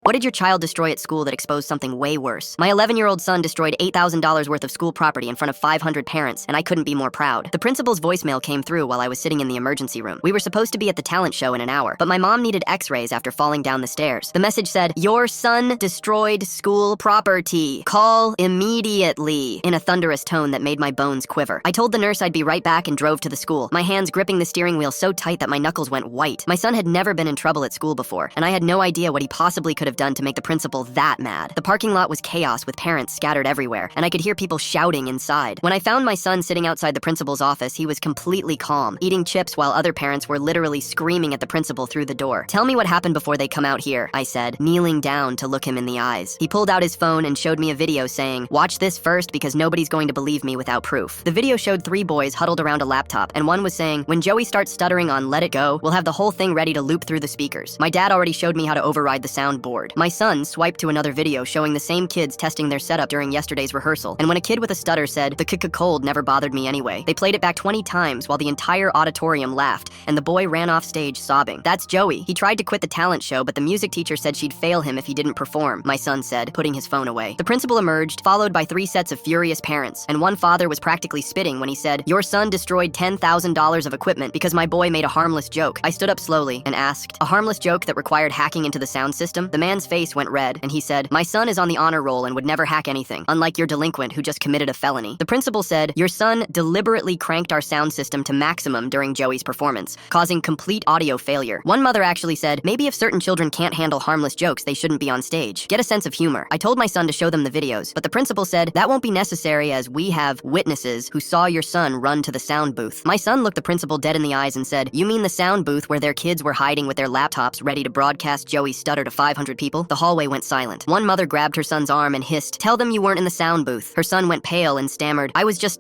What did your child destroy at school that exposed something way worse? My 11-year-old son destroyed $8,000 worth of school property in front of 500 parents, and I couldn't be more proud. The principal's voicemail came through while I was sitting in the emergency room. We were supposed to be at the talent show in an hour, but my mom needed x-rays after falling down the stairs. The message said, "Your son destroyed school property. Call immediately," in a thunderous tone that made my bones quiver. I told the nurse I'd be right back and drove to the school, my hands gripping the steering wheel so tight that my knuckles went white. My son had never been in trouble at school before, and I had no idea what he possibly could have done to make the principal that mad. The parking lot was chaos with parents scattered everywhere, and I could hear people shouting inside. When I found my son sitting outside the principal's office, he was completely calm, eating chips while other parents were literally screaming at the principal through the door. "Tell me what happened before they come out here," I said, kneeling down to look him in the eyes. He pulled out his phone and showed me a video saying, "Watch this first because nobody's going to believe me without proof." The video showed 3 boys huddled around a laptop, and one was saying, "When Joey starts stuttering on Let It Go, we'll have the whole thing ready to loop through the speakers." My dad already showed me how to override the soundboard. My son swiped to another video showing the same kids testing their setup during yesterday's rehearsal, and when a kid with a stutter said, "The cold never bothered me anyway," they played it back 20 times while the entire auditorium laughed, and the boy ran off stage sobbing. "That's Joey. He tried to quit the talent show, but the music teacher said she'd fail him if he didn't perform," my son said, putting his phone away. The principal emerged, followed by 3 sets of furious parents, and one father was practically spitting when he said, "Your son destroyed $10,000 of equipment because my boy made a harmless joke." I stood up slowly and asked, "A harmless joke that required hacking into the sound system?" The man's face went red, and he said, "My son is on the honor roll and would never hack anything, unlike your delinquent who just committed a felony." The principal said, "Your son deliberately cranked our sound system to maximum during Joey's performance, causing complete audio failure." One mother actually said, "Maybe if certain children can't handle harmless jokes, they shouldn't be on stage. Get a sense of humor." I told my son to show them the videos, but the principal said, "That won't be necessary as we have witnesses who saw your son run to the sound booth." My son looked the principal dead in the eyes and said, "You mean the sound booth where their kids were hiding with their laptops ready to broadcast Joey's stutter to 500 people?" The hallway went silent. One mother grabbed her son's arm and hissed, "Tell them you weren't in the sound booth." Her son went pale and stammered,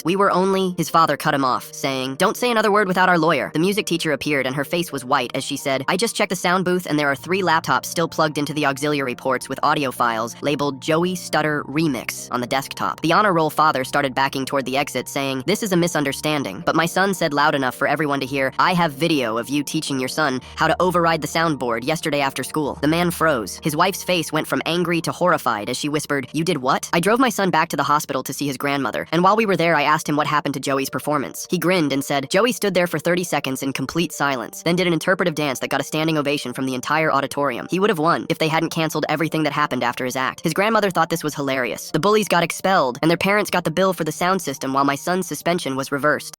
"We were only—" His father cut him off, saying, "Don't say another word without our lawyer." The music teacher appeared and her face was white as she said, "I just checked the sound booth and there are 3 laptops still plugged into the auxiliary ports with audio files labeled Joey Stutter Remix on the desktop." The honor roll father started backing toward the exit saying, "This is a misunderstanding," but my son said loud enough for everyone to hear, "I have video of you teaching your son how to override the soundboard yesterday after school." The man froze. His wife's face went from angry to horrified as she whispered, "You did what?" I drove my son back to the hospital to see his grandmother, and while we were there I asked him what happened to Joey's performance. He grinned and said, "Joey stood there for 30 seconds in complete silence, then did an interpretive dance that got a standing ovation from the entire auditorium. He would have won if they hadn't canceled everything that happened after his act." His grandmother thought this was hilarious. The bullies got expelled, and their parents got the bill for the sound system while my son's suspension was reversed.